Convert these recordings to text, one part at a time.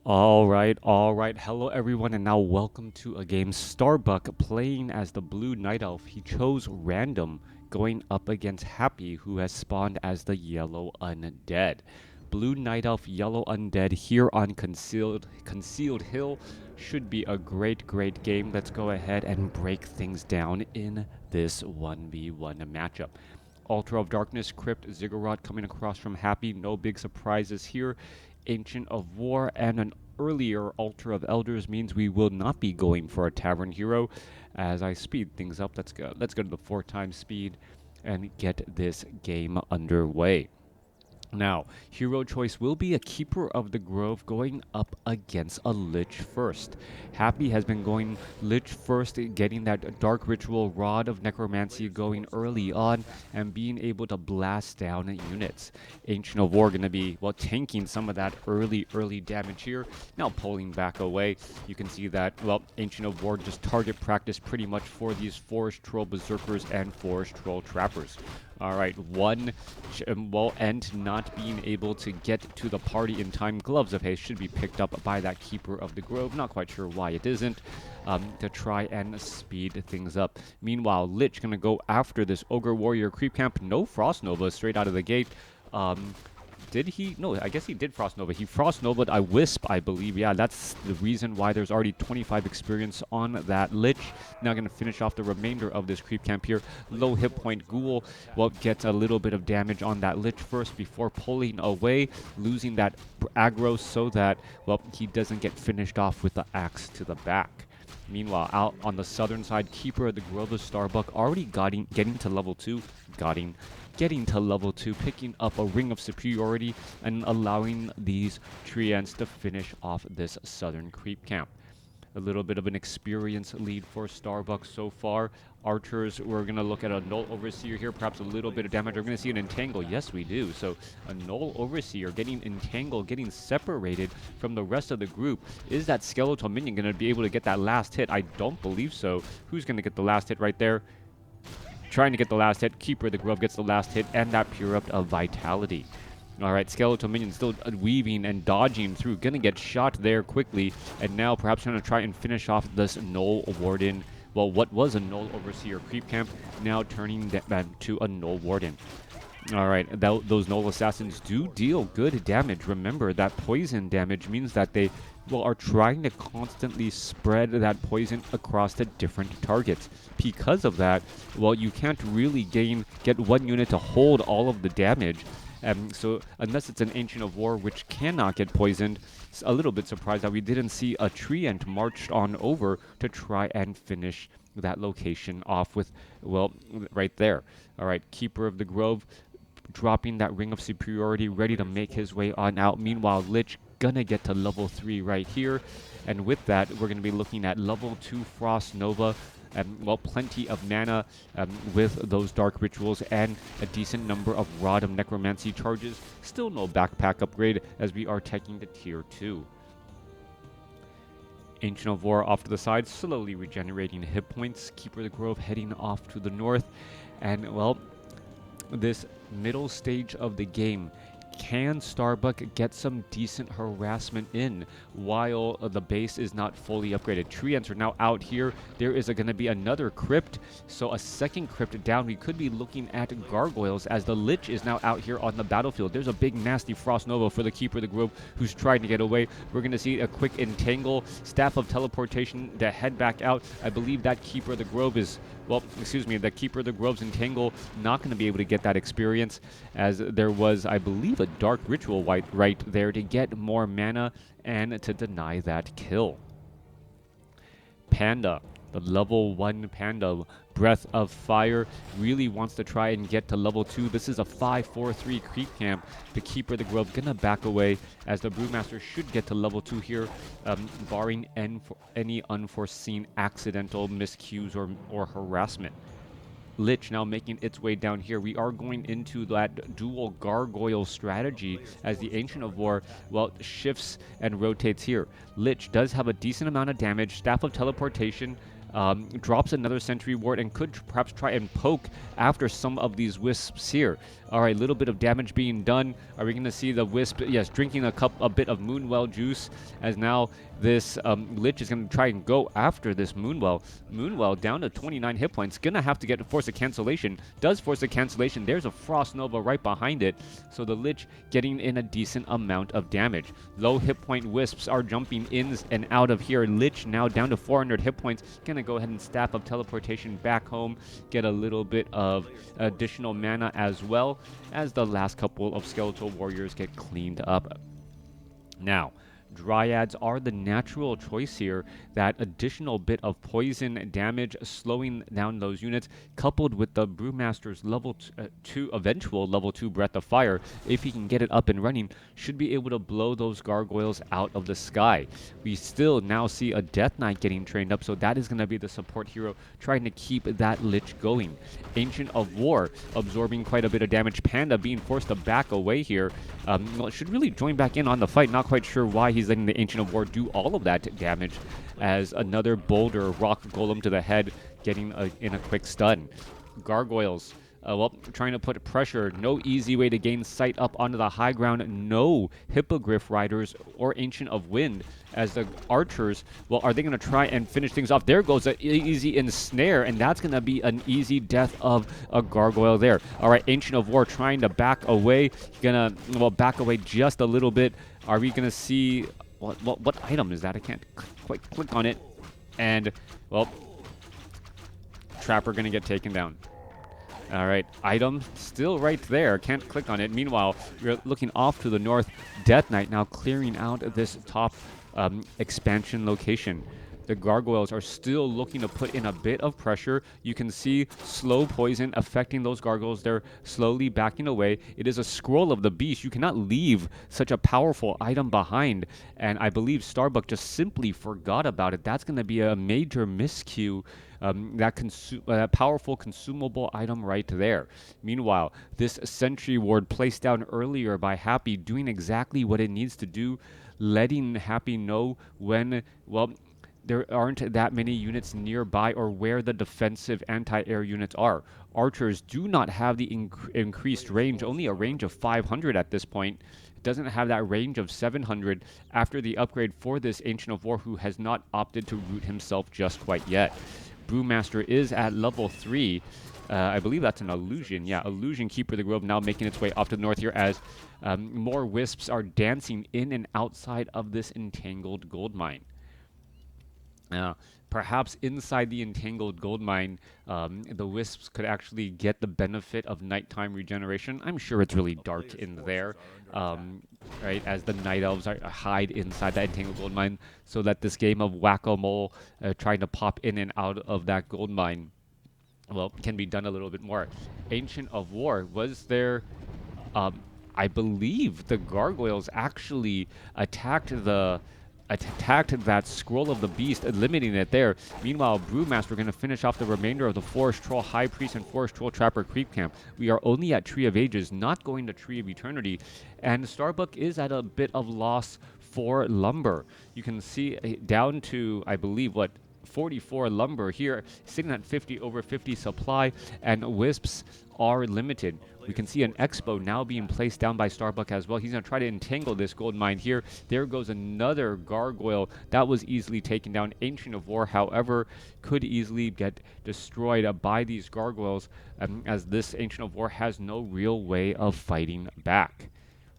All right, all right. Hello, everyone, and now welcome to a game. Starbuck playing as the Blue Night Elf. He chose random, going up against Happy, who has spawned as the Yellow Undead. Blue Night Elf, Yellow Undead here on Concealed Hill should be a great game. Let's go ahead and break things down in this 1v1 matchup. Altar of Darkness, Crypt, Ziggurat coming across from Happy. No big surprises here. Ancient of War and an earlier Altar of Elders means we will not be going for a Tavern Hero. As I speed things up, let's go to the 4 times speed and get this game underway. Now, hero choice will be a Keeper of the Grove going up against a Lich first. Happy has been going Lich first, getting that Dark Ritual Rod of Necromancy going early on and being able to blast down units. Ancient of War going to be, well, tanking some of that early damage here. Now pulling back away. You can see that, well, Ancient of War just target practice pretty much for these Forest Troll Berserkers and Forest Troll Trappers. Alright, one, well, and not being able to get to the party in time. Gloves of Haste should be picked up by that Keeper of the Grove. Not quite sure why it isn't, to try and speed things up. Meanwhile, Lich gonna go after this Ogre Warrior Creep Camp. No Frost Nova straight out of the gate. Did he? No, I guess he did Frost Nova. He Frost Nova'd a Wisp, I believe. Yeah, that's the reason why there's already 25 experience on that Lich. Now going to finish off the remainder of this creep camp here. Low hit point Ghoul, well, gets a little bit of damage on that Lich first before pulling away, losing that aggro so that, well, he doesn't get finished off with the axe to the back. Meanwhile, out on the southern side, Keeper of the Grove of Starbuck already getting to level 2, picking up a Ring of Superiority and allowing these Treants to finish off this southern creep camp. A little bit of an experience lead for Starbuck so far. Archers, we're going to look at a Null Overseer here, perhaps a little bit of damage. We're going to see an Entangle. Yes, we do. So a Null Overseer getting entangled, getting separated from the rest of the group. Is that Skeletal Minion going to be able to get that last hit? I don't believe so. Who's going to get the last hit right there? Trying to get the last hit. Keeper of the Grove gets the last hit, and that Pure Up of Vitality. Alright, Skeletal Minion still weaving and dodging through. Gonna get shot there quickly. And now perhaps gonna try and finish off this Null Warden. Well, what was a Null Overseer creep camp, now turning to a Null Warden. Alright, those Null Assassins do deal good damage. Remember, that poison damage means that they, well, are trying to constantly spread that poison across the different targets. Because of that, well, you can't really get one unit to hold all of the damage. So unless it's an Ancient of War, which cannot get poisoned, it's a little bit surprised that we didn't see a Treant marched on over to try and finish that location off with, well, right there. Alright, Keeper of the Grove dropping that Ring of Superiority, ready to make his way on out. Meanwhile, Lich gonna get to level 3 right here. And with that, we're gonna be looking at level 2 Frost Nova. Well, plenty of mana with those Dark Rituals and a decent number of Rod of Necromancy charges. Still no backpack upgrade as we are taking to tier 2. Ancient of War off to the side, slowly regenerating hit points. Keeper of the Grove heading off to the north. And, well, this middle stage of the game, can Starbuck get some decent harassment in while the base is not fully upgraded? Treants are now out here. There is going to be another crypt, so a second crypt down. We could be looking at gargoyles as the Lich is now out here on the battlefield. There's a big nasty Frost Nova for the Keeper of the Grove who's trying to get away. We're going to see a quick entangle, Staff of Teleportation to head back out. I believe that Keeper of the Grove is, well, excuse me, the Keeper of the Grove's entangle not going to be able to get that experience, as there was, I believe, a Dark Ritual right there to get more mana and to deny that kill. Panda, the level 1 Panda, Breath of Fire, really wants to try and get to level 2. This is a 5-4-3 creep camp. The Keeper of the Grove gonna back away as the Brewmaster should get to level 2 here, barring any unforeseen accidental miscues or harassment. Lich now making its way down here. We are going into that dual gargoyle strategy as the Ancient of War, well, shifts and rotates here. Lich does have a decent amount of damage. Staff of Teleportation drops another sentry ward and could perhaps try and poke after some of these wisps here. All right, little bit of damage being done. Are we going to see the wisp? Yes, drinking a bit of Moonwell juice, as now this Lich is going to try and go after this Moonwell. Moonwell down to 29 hit points. Going to have to get a force of cancellation. Does force a cancellation. There's a Frost Nova right behind it. So the Lich getting in a decent amount of damage. Low hit point wisps are jumping in and out of here. Lich now down to 400 hit points. Going to go ahead and staff up teleportation back home. Get a little bit of additional mana as well, as the last couple of skeletal warriors get cleaned up. Now, Dryads are the natural choice here. That additional bit of poison damage slowing down those units, coupled with the Brewmaster's level 2 eventual level 2 Breath of Fire, if he can get it up and running, should be able to blow those gargoyles out of the sky. We still now see a Death Knight getting trained up, so that is going to be the support hero trying to keep that Lich going. Ancient of War absorbing quite a bit of damage. Panda being forced to back away here. Well, should really join back in on the fight. Not quite sure why he's letting the Ancient of War do all of that damage, as another boulder rock golem to the head getting in a quick stun. Gargoyles, well, trying to put pressure. No easy way to gain sight up onto the high ground. No Hippogriff Riders or Ancient of Wind, as the archers, well, are they going to try and finish things off? There goes an easy ensnare, and that's going to be an easy death of a gargoyle there. All right, Ancient of War trying to back away. Gonna, well, back away just a little bit. Are we going to see... What item is that? I can't quite click on it. And, well, Trapper going to get taken down. All right, item still right there. Can't click on it. Meanwhile, we're looking off to the north. Death Knight now clearing out this top expansion location. The gargoyles are still looking to put in a bit of pressure. You can see slow poison affecting those gargoyles. They're slowly backing away. It is a scroll of the beast. You cannot leave such a powerful item behind. And I believe Starbuck just simply forgot about it. That's going to be a major miscue. That powerful consumable item right there. Meanwhile, this sentry ward placed down earlier by Happy doing exactly what it needs to do, letting Happy know when, well, there aren't that many units nearby or where the defensive anti-air units are. Archers do not have the increased range, only a range of 500 at this point. It doesn't have that range of 700 after the upgrade for this Ancient of War, who has not opted to root himself just quite yet. Brewmaster is at level 3. I believe that's an illusion. Yeah, illusion Keeper of the Grove now making its way off to the north here, as more wisps are dancing in and outside of this entangled gold mine. Perhaps inside the entangled gold mine, the wisps could actually get the benefit of nighttime regeneration. I'm sure it's really dark in there, right? As the night elves hide inside that entangled gold mine, so that this game of whack-a-mole trying to pop in and out of that gold mine, well, can be done a little bit more. Ancient of War, was there... I believe the gargoyles actually attacked that Scroll of the Beast, eliminating it there. Meanwhile, Brewmaster going to finish off the remainder of the Forest Troll High Priest and Forest Troll Trapper Creep Camp. We are only at Tree of Ages, not going to Tree of Eternity, and Starbuck is at a bit of loss for lumber. You can see down to, I believe, 44 lumber here, sitting at over 50 supply, and wisps are limited. We can see an Expo now being placed down by Starbuck as well. He's going to try to entangle this gold mine here. There goes another gargoyle. That was easily taken down. Ancient of War, however, could easily get destroyed by these gargoyles, as this Ancient of War has no real way of fighting back.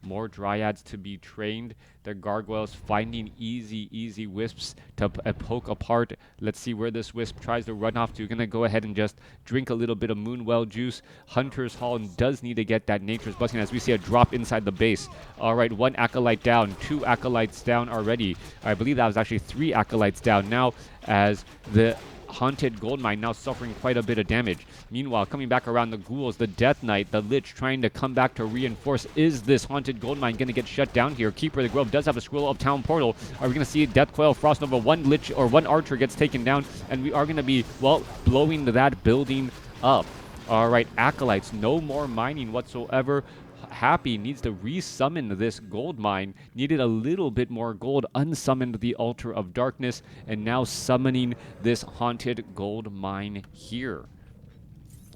More Dryads to be trained. The gargoyles finding easy wisps to poke apart. Let's see where this wisp tries to run off to. Gonna go ahead and just drink a little bit of Moonwell juice. Hunter's Hall does need to get that Nature's Blessing, as we see a drop inside the base. All right, 1 Acolyte down, 2 Acolytes down already. I believe that was actually 3 Acolytes down now, as the Haunted Gold Mine now suffering quite a bit of damage. Meanwhile, coming back around the ghouls, the Death Knight, the Lich trying to come back to reinforce. Is this Haunted Gold Mine going to get shut down here? Keeper of the Grove does have a Scroll of Town Portal. Are we going to see Death Coil, Frost Nova? 1 Lich or 1 Archer gets taken down, and we are going to be, well, blowing that building up. All right, Acolytes, no more mining whatsoever. Happy needs to resummon this gold mine, needed a little bit more gold, unsummoned the Altar of Darkness, and now summoning this haunted gold mine here.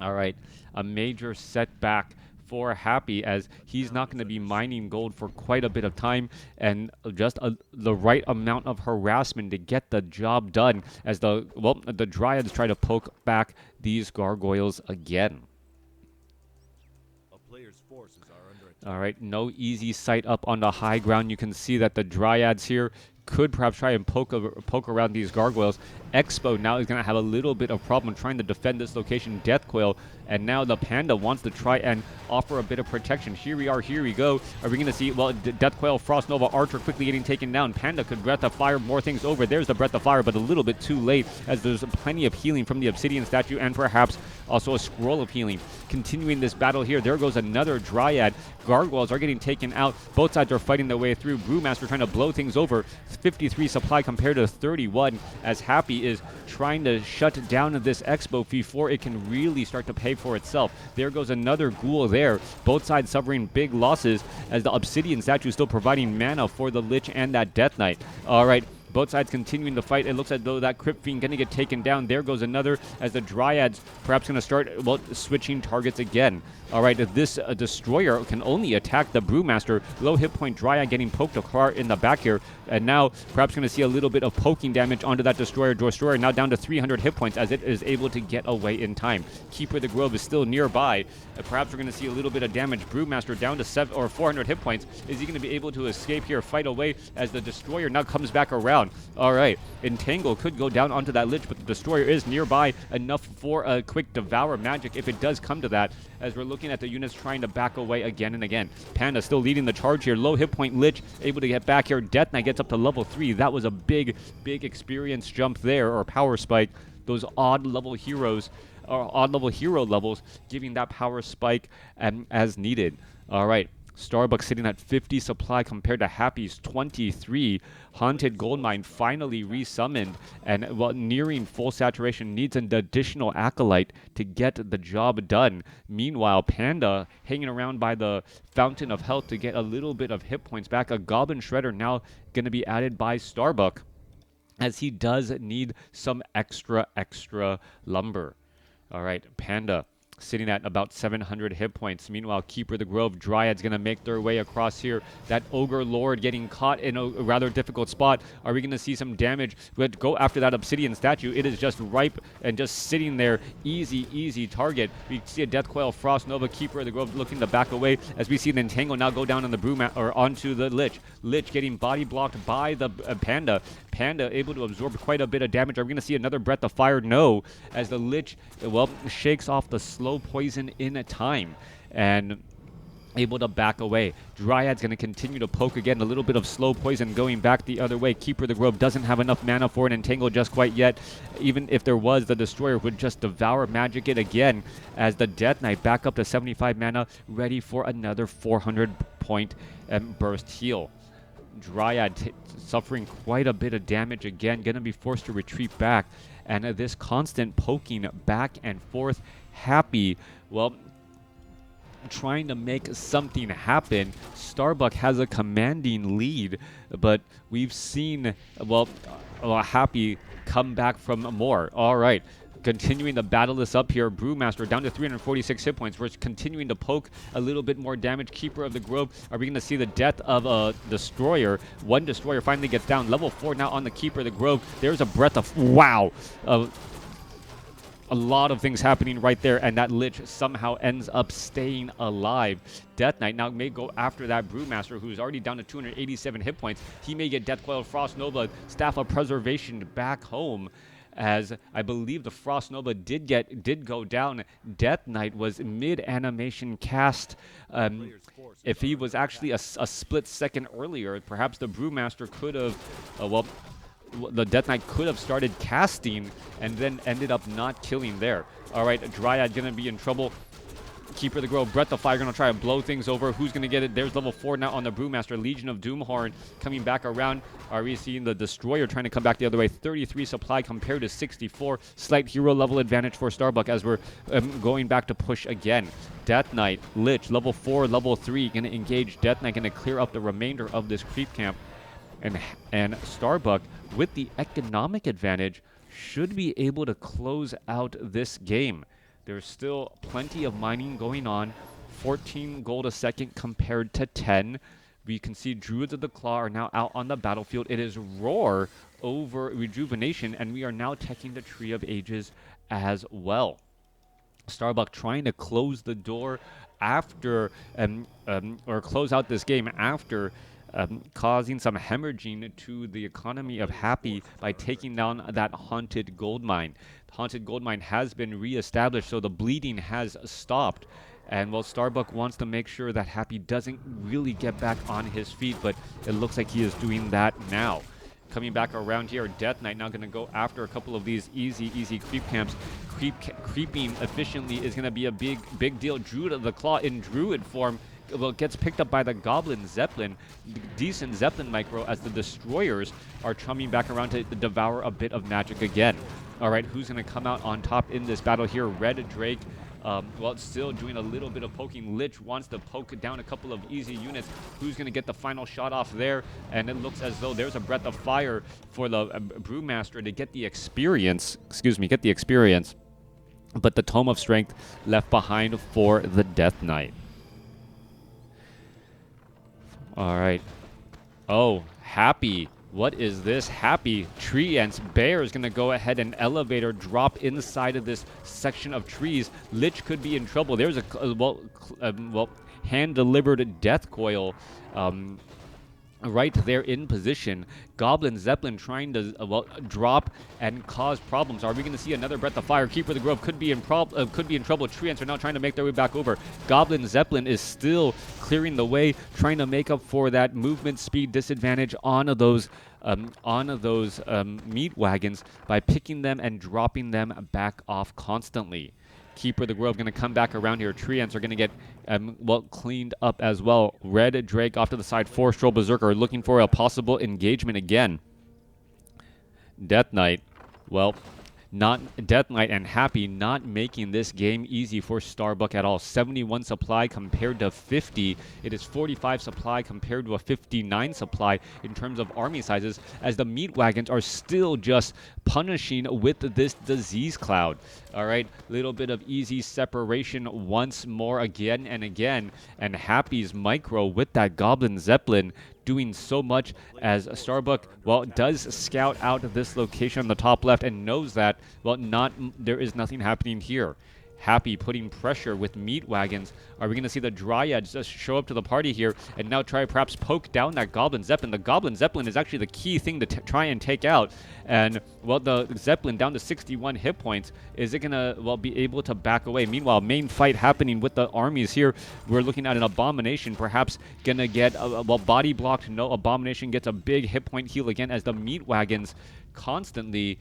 All right, a major setback for Happy, as he's not going to be mining gold for quite a bit of time, and just the right amount of harassment to get the job done, as the Dryads try to poke back these gargoyles again. All right, no easy sight up on the high ground. You can see that the Dryads here could perhaps try and poke around these gargoyles. Expo now is going to have a little bit of problem trying to defend this location. Deathcoil, and now the Panda wants to try and offer a bit of protection. Here we are, here we go. Are we going to see, well, Deathcoil, Frost Nova, Archer quickly getting taken down. Panda could Breath of Fire more things over. There's the Breath of Fire, but a little bit too late, as there's plenty of healing from the Obsidian statue, and perhaps also a Scroll of Healing. Continuing this battle here, there goes another Dryad. Gargoyles are getting taken out. Both sides are fighting their way through. Brewmaster trying to blow things over. 53 supply compared to 31, as Happy is trying to shut down this Expo before it can really start to pay for itself. There goes another Ghoul there. Both sides suffering big losses, as the Obsidian statue is still providing mana for the Lich and that Death Knight. All right. Both sides continuing to fight. It looks as though that Crypt Fiend going to get taken down. There goes another, as the Dryads perhaps going to start, well, switching targets again. All right, this Destroyer can only attack the Brewmaster. Low hit point Dryad getting poked apart in the back here. And now perhaps going to see a little bit of poking damage onto that Destroyer. Destroyer now down to 300 hit points, as it is able to get away in time. Keeper of the Grove is still nearby. Perhaps we're going to see a little bit of damage. Brewmaster down to 400 hit points. Is he going to be able to escape here, fight away, as the Destroyer now comes back around? All right, Entangle could go down onto that Lich, but the Destroyer is nearby enough for a quick Devour magic if it does come to that, as we're looking at the units trying to back away again and again. Panda still leading the charge here. Low hit point Lich able to get back here. Death Knight gets up to level 3. That was a big experience jump there, or power spike. Those odd level heroes, or odd level hero levels, giving that power spike as needed. All right. Starbuck sitting at 50 supply compared to Happy's 23. Haunted Goldmine finally resummoned, and while nearing full saturation, needs an additional Acolyte to get the job done. Meanwhile, Panda hanging around by the Fountain of Health to get a little bit of hit points back. A Goblin Shredder now going to be added by Starbuck, as he does need some extra lumber. All right, Panda sitting at about 700 hit points. Meanwhile, Keeper of the Grove, Dryads going to make their way across here. That Ogre Lord getting caught in a rather difficult spot. Are we going to see some damage? But go after that Obsidian statue. It is just ripe and just sitting there. Easy target. We see a Deathcoil, Frost Nova, Keeper of the Grove looking to back away, as we see the Entangle now go down on the or onto the Lich. Lich getting body blocked by the Panda. Panda able to absorb quite a bit of damage. Are we going to see another Breath of Fire? No, as the Lich, well, shakes off the slow poison in a time and able to back away. Dryad's going to continue to poke again. A little bit of slow poison going back the other way. Keeper of the Grove doesn't have enough mana for an Entangle just quite yet. Even if there was, the Destroyer would just Devour Magic it again, as the Death Knight back up to 75 mana, ready for another 400 point burst heal. Dryad suffering quite a bit of damage again, going to be forced to retreat back. And this constant poking back and forth. Happy, well, trying to make something happen. Starbuck has a commanding lead, but we've seen, well, Happy come back from more. All right. Continuing to battle this up here. Brewmaster down to 346 hit points. We're continuing to poke a little bit more damage. Keeper of the Grove. Are we going to see the death of a Destroyer? One Destroyer finally gets down. Level 4 now on the Keeper of the Grove. There's a Breath of... Wow! A lot of things happening right there, and that Lich somehow ends up staying alive. Death Knight now may go after that Brewmaster, who's already down to 287 hit points. He may get Deathcoil, Frost Nova, Staff of Preservation back home, as I believe the Frost Nova did go down. Death Knight was mid-animation cast. If he was actually a split second earlier, perhaps the Brewmaster could have, the Death Knight could have started casting and then ended up not killing there. All right, Dryad going to be in trouble. Keeper of the Grove, Breath of Fire, going to try to blow things over. Who's going to get it? There's level 4 now on the Brewmaster. Legion of Doomhorn coming back around. Are we seeing the Destroyer trying to come back the other way? 33 supply compared to 64. Slight hero level advantage for Starbuck as we're going back to push again. Death Knight, Lich, level 4, level 3, going to engage. Death Knight going to clear up the remainder of this creep camp. And Starbuck, with the economic advantage, should be able to close out this game. There's still plenty of mining going on. 14 gold a second compared to 10. We can see Druids of the Claw are now out on the battlefield. It is Roar over Rejuvenation, and we are now teching the Tree of Ages as well. Starbuck trying to close the door after, or close out this game after causing some hemorrhaging to the economy of Happy by taking down that Haunted Gold Mine. The Haunted Gold Mine has been reestablished, so the bleeding has stopped. And well, Starbuck wants to make sure that Happy doesn't really get back on his feet, but it looks like he is doing that now. Coming back around here, Death Knight now going to go after a couple of these easy creep camps. Creeping efficiently is going to be a big deal. Druid of the Claw in Druid form, well, gets picked up by the Goblin Zeppelin. Decent Zeppelin micro as the Destroyers are coming back around to devour a bit of magic again. All right, who's going to come out on top in this battle here? Red Drake, well, still doing a little bit of poking. Lich wants to poke down a couple of easy units. Who's going to get the final shot off there? And it looks as though there's a Breath of Fire for the Brewmaster to get the experience. But the Tome of Strength left behind for the Death Knight. All right. Oh, Happy. What is this? Happy. Tree Ants. Bear is going to go ahead and elevator drop inside of this section of trees. Lich could be in trouble. There's a, hand-delivered death coil right there in position. Goblin Zeppelin trying to drop and cause problems. Are we going to see another Breath of Fire? Keeper of the Grove could be in trouble. Tree Ants are now trying to make their way back over. Goblin Zeppelin is still clearing the way, trying to make up for that movement speed disadvantage on those meat wagons by picking them and dropping them back off constantly. Keeper of the Grove going to come back around here. Tree Ants are going to get cleaned up as well. Red Drake off to the side. Forestro Berserker looking for a possible engagement again. Death Knight, well, not Death Knight and Happy not making this game easy for Starbuck at all. 71 supply compared to 50. It is 45 supply compared to a 59 supply in terms of army sizes, as the meat wagons are still just punishing with this disease cloud. All right, little bit of easy separation once more again and again, and Happy's micro with that Goblin Zeppelin doing so much as Starbuck, well, does scout out this location on the top left and knows that, well, there is nothing happening here. Happy putting pressure with meat wagons. Are we going to see the Dryads just show up to the party here and now try perhaps poke down that Goblin Zeppelin? The Goblin Zeppelin is actually the key thing to try and take out. And, well, the Zeppelin down to 61 hit points. Is it going to, well, be able to back away? Meanwhile, main fight happening with the armies here. We're looking at an Abomination perhaps going to get, body blocked. No, Abomination gets a big hit point heal again as the meat wagons constantly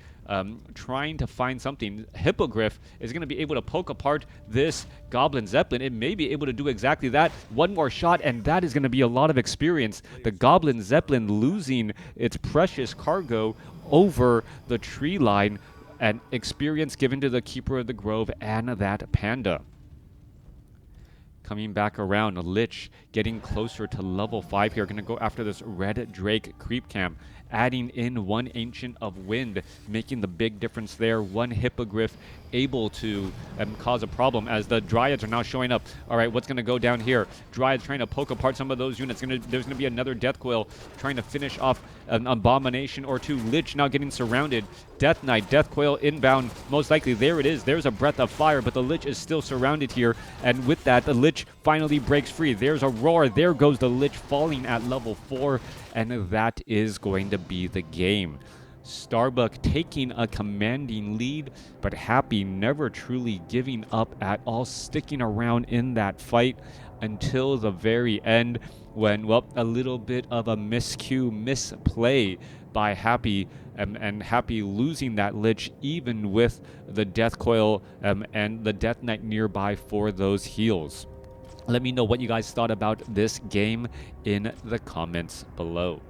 trying to find something. Hippogriff is going to be able to poke apart this Goblin Zeppelin. It may be able to do exactly that. One more shot, and that is going to be a lot of experience. The Goblin Zeppelin losing its precious cargo over the tree line, and experience given to the Keeper of the Grove and that Panda. Coming back around, Lich getting closer to level 5 here. Going to go after this Red Drake creep camp. Adding in one Ancient of Wind, making the big difference there. One Hippogriff able to cause a problem as the Dryads are now showing up. All right, what's going to go down here? Dryads trying to poke apart some of those units. There's going to be another Death Coil trying to finish off an Abomination or two. Lich now getting surrounded. Death Knight, Death Coil inbound, most likely. There it is. There's a Breath of Fire, but the Lich is still surrounded here. And with that, the Lich finally breaks free. There's a Roar. There goes the Lich falling at level 4. And that is going to be the game. Starbuck taking a commanding lead, but Happy never truly giving up at all, sticking around in that fight until the very end when, well, a little bit of a misplay by Happy, and Happy losing that Lich even with the Death Coil and the Death Knight nearby for those heals. Let me know what you guys thought about this game in the comments below.